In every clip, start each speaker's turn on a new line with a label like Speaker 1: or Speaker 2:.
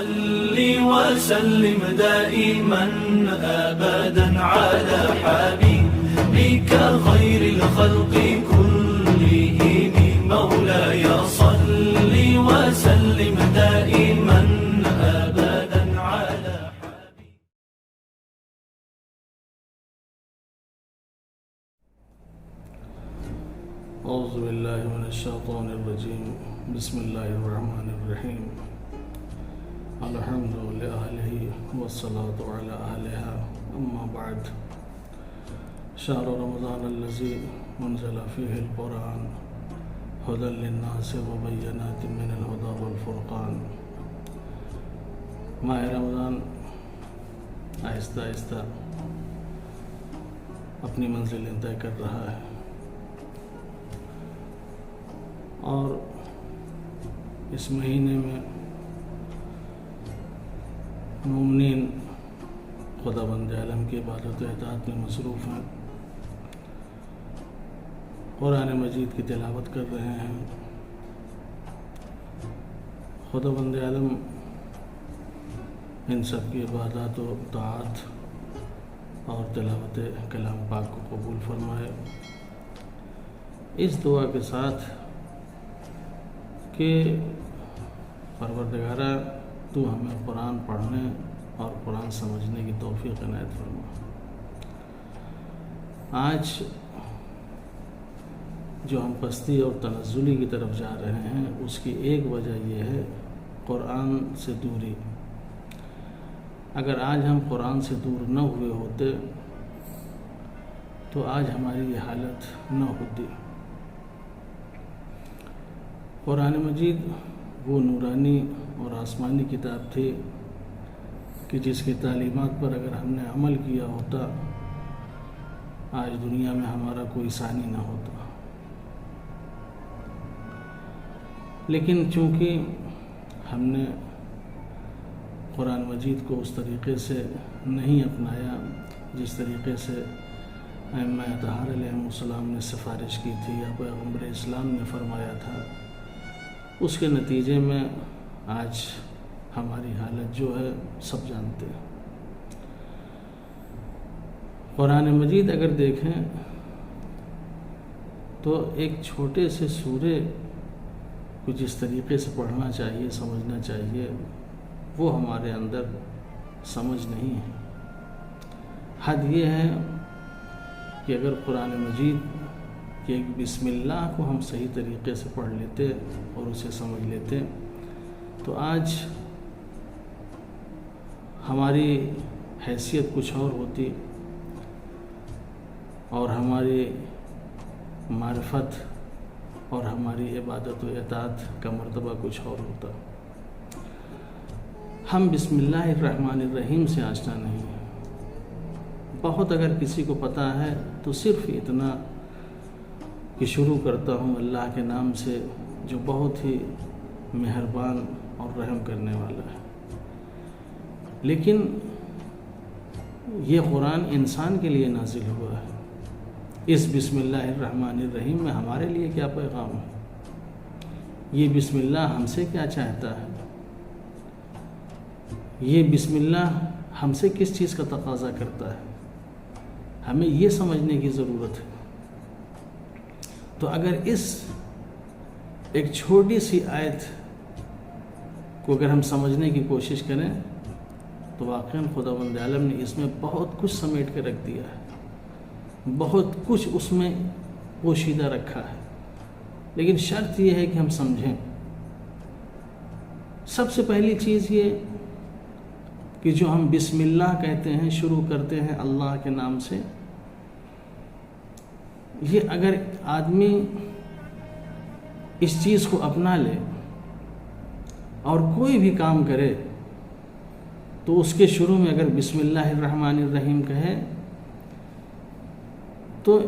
Speaker 1: صل وسلم دائما أبدا على حبيبك خير الخلق كلهم مولاي صل وسلم دائما أبدا على حبيبك.
Speaker 2: أعوذ بالله من الشيطان الرجيم. بسم الله الرحمن الرحيم. الحمد لله والصلاة على أهلها. أما بعد، شهر رمضان الذي أنزل فيه القرآن هدى للناس وبينات من الهدى والفرقان. ماہ رمضان آہستہ آہستہ اپنی منزلیں طے کر رہا ہے، اور اس مہینے میں مومنین خدا بند عالم کی عبادت و اطاعت میں مصروف ہیں، قرآن مجید کی تلاوت کر رہے ہیں. خدا بند عالم ان سب کی عبادات و طاعت اور تلاوت کلام پاک کو قبول فرمائے. اس دعا کے ساتھ کہ پروردگارہ تو ہمیں قرآن پڑھنے اور قرآن سمجھنے کی توفیق عنایت فرما. آج جو ہم پستی اور تنزلی کی طرف جا رہے ہیں، اس کی ایک وجہ یہ ہے قرآن سے دوری. اگر آج ہم قرآن سے دور نہ ہوئے ہوتے تو آج ہماری یہ حالت نہ ہوتی. قرآن مجید وہ نورانی اور آسمانی کتاب تھی کہ جس کی تعلیمات پر اگر ہم نے عمل کیا ہوتا، آج دنیا میں ہمارا کوئی ثانی نہ ہوتا. لیکن چونکہ ہم نے قرآن مجید کو اس طریقے سے نہیں اپنایا جس طریقے سے ائمہ اطہار علیہ السلام نے سفارش کی تھی یا پیغمبر اسلام نے فرمایا تھا، اس کے نتیجے میں آج ہماری حالت جو ہے سب جانتے ہیں. قرآن مجید اگر دیکھیں تو ایک چھوٹے سے سورے کو جس طریقے سے پڑھنا چاہیے، سمجھنا چاہیے، وہ ہمارے اندر سمجھ نہیں ہے. حد یہ ہے کہ اگر قرآن مجید کہ ایک بسم اللہ کو ہم صحیح طریقے سے پڑھ لیتے اور اسے سمجھ لیتے تو آج ہماری حیثیت کچھ اور ہوتی اور ہماری معرفت اور ہماری عبادت و اطاعت کا مرتبہ کچھ اور ہوتا. ہم بسم اللہ الرحمن الرحیم سے آشنا نہیں ہیں. بہت اگر کسی کو پتہ ہے تو صرف اتنا کہ شروع کرتا ہوں اللہ کے نام سے جو بہت ہی مہربان اور رحم کرنے والا ہے. لیکن یہ قرآن انسان کے لیے نازل ہوا ہے. اس بسم اللہ الرحمن الرحیم میں ہمارے لیے کیا پیغام ہے؟ یہ بسم اللہ ہم سے کیا چاہتا ہے؟ یہ بسم اللہ ہم سے کس چیز کا تقاضا کرتا ہے؟ ہمیں یہ سمجھنے کی ضرورت ہے. تو اگر اس ایک چھوٹی سی آیت کو اگر ہم سمجھنے کی کوشش کریں تو واقعاً خداوند عالم نے اس میں بہت کچھ سمیٹ کے رکھ دیا ہے، بہت کچھ اس میں پوشیدہ رکھا ہے. لیکن شرط یہ ہے کہ ہم سمجھیں. سب سے پہلی چیز یہ کہ جو ہم بسم اللہ کہتے ہیں، شروع کرتے ہیں اللہ کے نام سے، یہ اگر آدمی اس چیز کو اپنا لے اور کوئی بھی کام کرے تو اس کے شروع میں اگر بسم اللہ الرحمن الرحیم کہے تو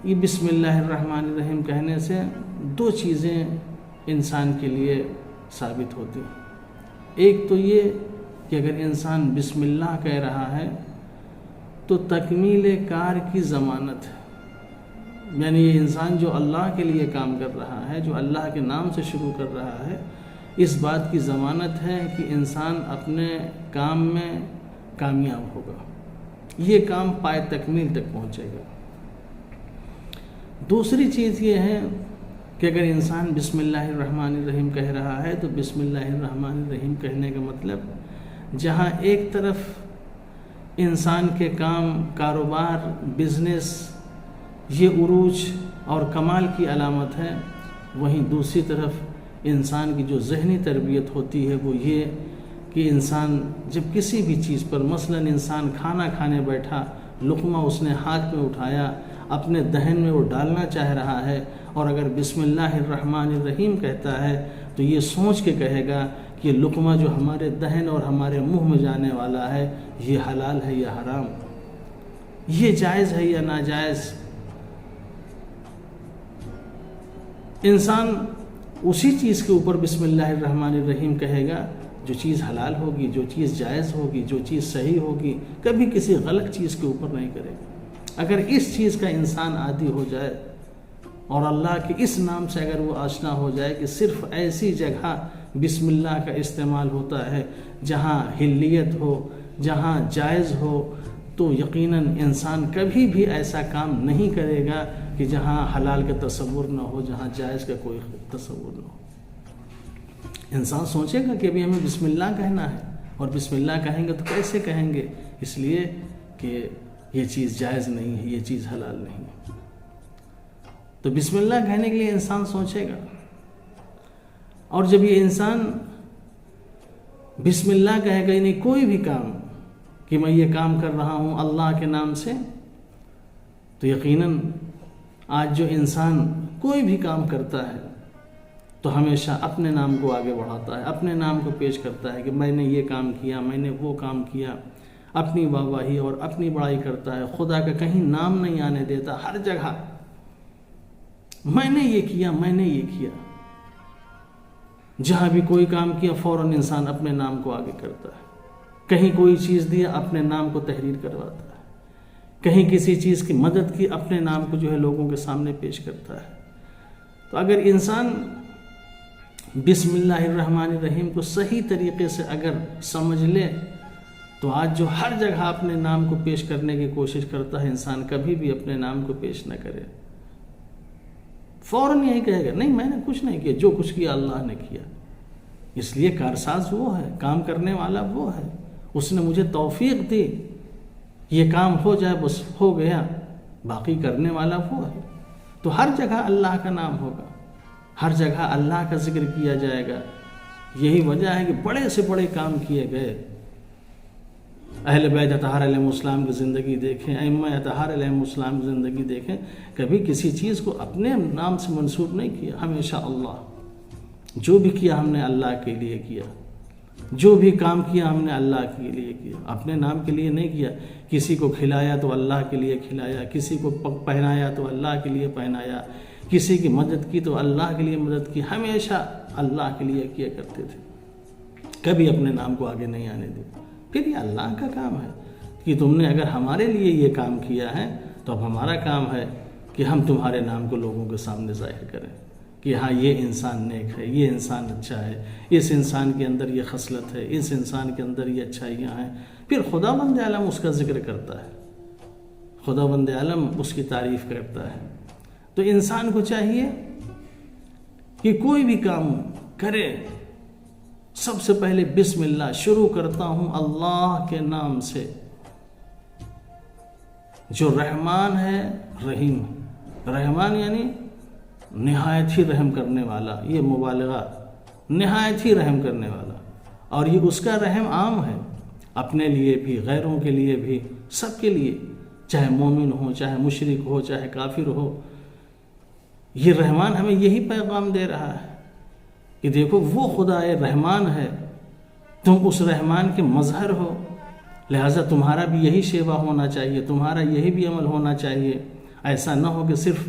Speaker 2: یہ بسم اللہ الرحمن الرحیم کہنے سے دو چیزیں انسان کے لیے ثابت ہوتی ہیں. ایک تو یہ کہ اگر انسان بسم اللہ کہہ رہا ہے تو تکمیل کار کی ضمانت ہے. یعنی یہ انسان جو اللہ کے لیے کام کر رہا ہے، جو اللہ کے نام سے شروع کر رہا ہے، اس بات کی ضمانت ہے کہ انسان اپنے کام میں کامیاب ہوگا، یہ کام پائے تکمیل تک پہنچے گا۔ دوسری چیز یہ ہے کہ اگر انسان بسم اللہ الرحمن الرحیم کہہ رہا ہے تو بسم اللہ الرحمن الرحیم کہنے کا مطلب جہاں ایک طرف انسان کے کام، کاروبار، بزنس یہ عروج اور کمال کی علامت ہے، وہیں دوسری طرف انسان کی جو ذہنی تربیت ہوتی ہے وہ یہ کہ انسان جب کسی بھی چیز پر، مثلا انسان کھانا کھانے بیٹھا، لقمہ اس نے ہاتھ میں اٹھایا، اپنے دہن میں وہ ڈالنا چاہ رہا ہے، اور اگر بسم اللہ الرحمن الرحیم کہتا ہے تو یہ سوچ کے کہے گا کہ لقمہ جو ہمارے دہن اور ہمارے منہ میں جانے والا ہے یہ حلال ہے یا حرام، یہ جائز ہے یا ناجائز۔ انسان اسی چیز کے اوپر بسم اللہ الرحمن الرحیم کہے گا جو چیز حلال ہوگی، جو چیز جائز ہوگی، جو چیز صحیح ہوگی، کبھی کسی غلط چیز کے اوپر نہیں کرے گا۔ اگر اس چیز کا انسان عادی ہو جائے اور اللہ کے اس نام سے اگر وہ آشنا ہو جائے کہ صرف ایسی جگہ بسم اللہ کا استعمال ہوتا ہے جہاں حلیت ہو، جہاں جائز ہو، تو یقیناً انسان کبھی بھی ایسا کام نہیں کرے گا کہ جہاں حلال کا تصور نہ ہو، جہاں جائز کا کوئی تصور نہ ہو۔ انسان سوچے گا کہ ابھی ہمیں بسم اللہ کہنا ہے، اور بسم اللہ کہیں گے تو کیسے کہیں گے؟ اس لیے کہ یہ چیز جائز نہیں ہے، یہ چیز حلال نہیں ہے۔ تو بسم اللہ کہنے کے لیے انسان سوچے گا، اور جب یہ انسان بسم اللہ کہے گا، یعنی کوئی بھی کام کہ میں یہ کام کر رہا ہوں اللہ کے نام سے، تو یقیناً آج جو انسان کوئی بھی کام کرتا ہے تو ہمیشہ اپنے نام کو آگے بڑھاتا ہے، اپنے نام کو پیش کرتا ہے کہ میں نے یہ کام کیا، میں نے وہ کام کیا، اپنی واہواہی اور اپنی بڑائی کرتا ہے، خدا کا کہیں نام نہیں آنے دیتا، ہر جگہ میں نے یہ کیا، میں نے یہ کیا۔ جہاں بھی کوئی کام کیا فوراً انسان اپنے نام کو آگے کرتا ہے، کہیں کوئی چیز دیا اپنے نام کو تحریر کرواتا ہے، کہیں کسی چیز کی مدد کی اپنے نام کو جو ہے لوگوں کے سامنے پیش کرتا ہے۔ تو اگر انسان بسم اللہ الرحمن الرحیم کو صحیح طریقے سے اگر سمجھ لے تو آج جو ہر جگہ اپنے نام کو پیش کرنے کی کوشش کرتا ہے، انسان کبھی بھی اپنے نام کو پیش نہ کرے، فوراً یہی کہے گا نہیں میں نے کچھ نہیں کیا، جو کچھ کیا اللہ نے کیا۔ اس لیے کارساز وہ ہے، کام کرنے والا وہ ہے، اس نے مجھے توفیق دی، یہ کام ہو جائے بس ہو گیا، باقی کرنے والا وہ ہے۔ تو ہر جگہ اللہ کا نام ہوگا، ہر جگہ اللہ کا ذکر کیا جائے گا۔ یہی وجہ ہے کہ بڑے سے بڑے کام کیے گئے۔ اہل بیت اطہار علیہ السلام کی زندگی دیکھیں، ائمہ اطہار علیہ السلام کی زندگی دیکھیں، کبھی کسی چیز کو اپنے نام سے منسوب نہیں کیا، ہمیشہ اللہ۔ جو بھی کیا ہم نے اللہ کے لیے کیا، جو بھی کام کیا ہم نے اللہ کے لیے کیا، اپنے نام کے لیے نہیں کیا۔ کسی کو کھلایا تو اللہ کے لیے کھلایا، کسی کو پہنایا تو اللہ کے لیے پہنایا، کسی کی مدد کی تو اللہ کے لیے مدد کی، ہمیشہ اللہ کے لیے کیا کرتے تھے، کبھی اپنے نام کو آگے نہیں آنے دیا۔ پھر یہ اللہ کا کام ہے کہ تم نے اگر ہمارے لیے یہ کام کیا ہے تو اب ہمارا کام ہے کہ ہم تمہارے نام کو لوگوں کے سامنے ظاہر کریں کہ ہاں یہ انسان نیک ہے، یہ انسان اچھا ہے، اس انسان کے اندر یہ خصلت ہے، اس انسان کے اندر یہ اچھائیاں ہیں۔ پھر خداوند عالم اس کا ذکر کرتا ہے، خداوند عالم اس کی تعریف کرتا ہے۔ تو انسان کو چاہیے کہ کوئی بھی کام کرے سب سے پہلے بسم اللہ، شروع کرتا ہوں اللہ کے نام سے جو رحمان ہے رحیم ہے۔ رحمان یعنی نہایت ہی رحم کرنے والا، یہ مبالغہ، نہایت ہی رحم کرنے والا، اور یہ اس کا رحم عام ہے، اپنے لیے بھی غیروں کے لیے بھی، سب کے لیے، چاہے مومن ہو، چاہے مشرک ہو، چاہے کافر ہو۔ یہ رحمان ہمیں یہی پیغام دے رہا ہے کہ دیکھو وہ خدا رحمان ہے، تم اس رحمان کے مظہر ہو، لہٰذا تمہارا بھی یہی شیوا ہونا چاہیے، تمہارا یہی بھی عمل ہونا چاہیے۔ ایسا نہ ہو کہ صرف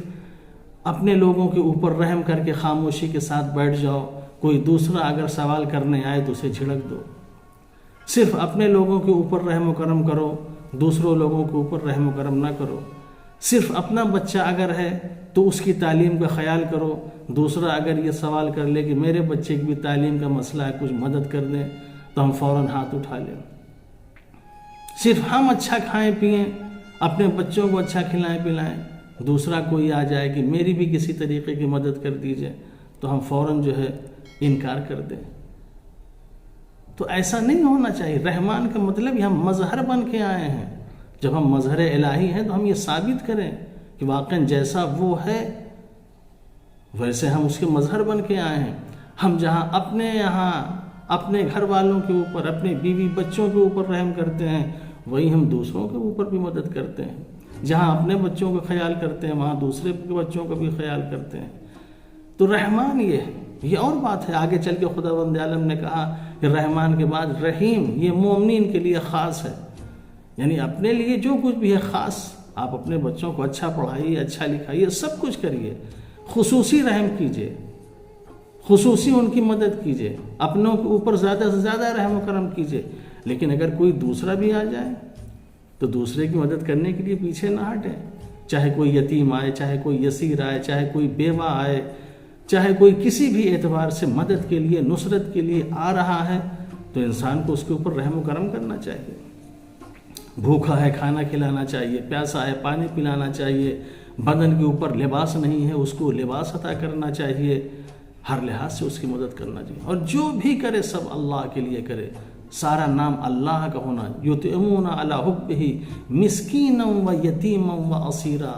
Speaker 2: اپنے لوگوں کے اوپر رحم کر کے خاموشی کے ساتھ بیٹھ جاؤ، کوئی دوسرا اگر سوال کرنے آئے تو اسے جھڑک دو۔ صرف اپنے لوگوں کے اوپر رحم و کرم کرو، دوسروں لوگوں کے اوپر رحم و کرم نہ کرو۔ صرف اپنا بچہ اگر ہے تو اس کی تعلیم کا خیال کرو، دوسرا اگر یہ سوال کر لے کہ میرے بچے کی بھی تعلیم کا مسئلہ ہے، کچھ مدد کر دیں، تو ہم فوراً ہاتھ اٹھا لیں۔ صرف ہم اچھا کھائیں پئیں، اپنے بچوں کو اچھا کھلائیں پلائیں، دوسرا کوئی آ جائے کہ میری بھی کسی طریقے کی مدد کر دیجئے، تو ہم فوراً جو ہے انکار کر دیں۔ تو ایسا نہیں ہونا چاہیے۔ رحمان کا مطلب یہ ہم مظہر بن کے آئے ہیں۔ جب ہم مظہر الہی ہیں تو ہم یہ ثابت کریں کہ واقعاً جیسا وہ ہے ویسے ہم اس کے مظہر بن کے آئے ہیں۔ ہم جہاں اپنے یہاں اپنے گھر والوں کے اوپر، اپنے بیوی بچوں کے اوپر رحم کرتے ہیں، وہی ہم دوسروں کے اوپر بھی مدد کرتے ہیں۔ جہاں اپنے بچوں کا خیال کرتے ہیں وہاں دوسرے کے بچوں کا بھی خیال کرتے ہیں۔ تو رحمان یہ اور بات ہے۔ آگے چل کے خداوند عالم نے کہا کہ رحمان کے بعد رحیم، یہ مومنین کے لیے خاص ہے، یعنی اپنے لیے جو کچھ بھی ہے خاص، آپ اپنے بچوں کو اچھا پڑھائیے، اچھا لکھائیے، سب کچھ کریے، خصوصی رحم کیجیے، خصوصی ان کی مدد کیجیے، اپنوں کے اوپر زیادہ سے زیادہ رحم و کرم کیجیے۔ لیکن اگر کوئی دوسرا بھی آ جائے تو دوسرے کی مدد کرنے کے لیے پیچھے نہ ہٹیں، چاہے کوئی یتیم آئے، چاہے کوئی یسیر آئے، چاہے کوئی بیوہ آئے، چاہے کوئی کسی بھی اعتبار سے مدد کے لیے، نصرت کے لیے آ رہا ہے، تو انسان کو اس کے اوپر رحم و کرم کرنا چاہیے۔ بھوکا ہے کھانا کھلانا چاہیے، پیاسا ہے پانی پلانا چاہیے، بدن کے اوپر لباس نہیں ہے اس کو لباس عطا کرنا چاہیے، ہر لحاظ سے اس کی مدد کرنا چاہیے۔ اور جو بھی کرے سب اللہ کے لیے کرے، سارا نام اللہ کا ہونا، یطعمون علی حبہ مسکینا و یتیما و اسیرا۔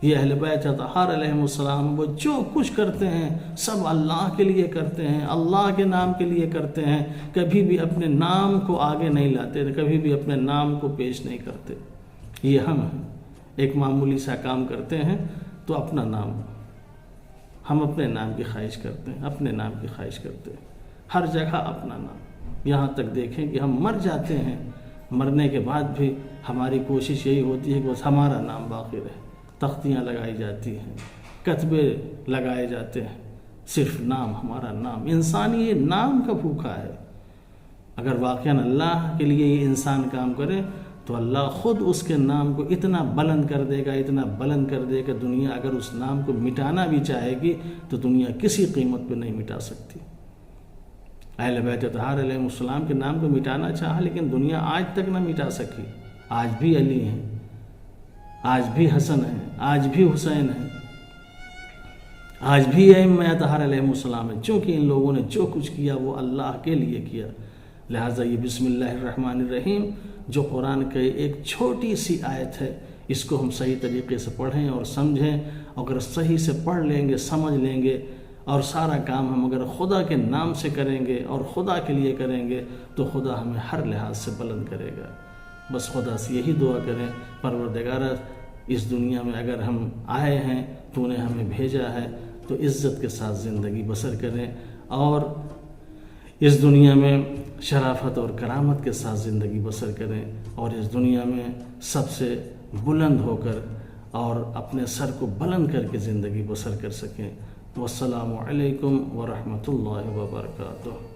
Speaker 2: یہ اہل بیت اطہار علیہم السلام وہ جو کچھ کرتے ہیں سب اللہ کے لیے کرتے ہیں، اللہ کے نام کے لیے کرتے ہیں، کبھی بھی اپنے نام کو آگے نہیں لاتے، کبھی بھی اپنے نام کو پیش نہیں کرتے۔ یہ ہم ہیں، ایک معمولی سا کام کرتے ہیں تو اپنا نام، ہم اپنے نام کی خواہش کرتے ہیں، اپنے نام کی خواہش کرتے ہیں، ہر جگہ اپنا نام، یہاں تک دیکھیں کہ ہم مر جاتے ہیں، مرنے کے بعد بھی ہماری کوشش یہی ہوتی ہے کہ بس ہمارا نام باقی رہے، تختیاں لگائی جاتی ہیں، کتبے لگائے جاتے ہیں، صرف نام، ہمارا نام۔ انسان یہ نام کا بھوکا ہے۔ اگر واقعاً اللہ کے لیے یہ انسان کام کرے تو اللہ خود اس کے نام کو اتنا بلند کر دے گا، اتنا بلند کر دے گا، دنیا اگر اس نام کو مٹانا بھی چاہے گی تو دنیا کسی قیمت پہ نہیں مٹا سکتی۔ اہل بیت اطہار علیہ السلام کے نام کو مٹانا چاہا لیکن دنیا آج تک نہ مٹا سکی۔ آج بھی علی ہیں، آج بھی حسن ہیں، آج بھی حسین ہیں، آج بھی ائمہ اطہار علیہ السلام ہیں، چونکہ ان لوگوں نے جو کچھ کیا وہ اللہ کے لیے کیا۔ لہٰذا یہ بسم اللہ الرحمن الرحیم جو قرآن کی ایک چھوٹی سی آیت ہے، اس کو ہم صحیح طریقے سے پڑھیں اور سمجھیں۔ اگر صحیح سے پڑھ لیں گے، سمجھ لیں گے، اور سارا کام ہم اگر خدا کے نام سے کریں گے اور خدا کے لیے کریں گے تو خدا ہمیں ہر لحاظ سے بلند کرے گا۔ بس خدا سے یہی دعا کریں، پروردگارہ اس دنیا میں اگر ہم آئے ہیں، تو نے ہمیں بھیجا ہے تو عزت کے ساتھ زندگی بسر کریں، اور اس دنیا میں شرافت اور کرامت کے ساتھ زندگی بسر کریں، اور اس دنیا میں سب سے بلند ہو کر اور اپنے سر کو بلند کر کے زندگی بسر کر سکیں۔ والسلام علیکم ورحمۃ اللہ وبرکاتہ۔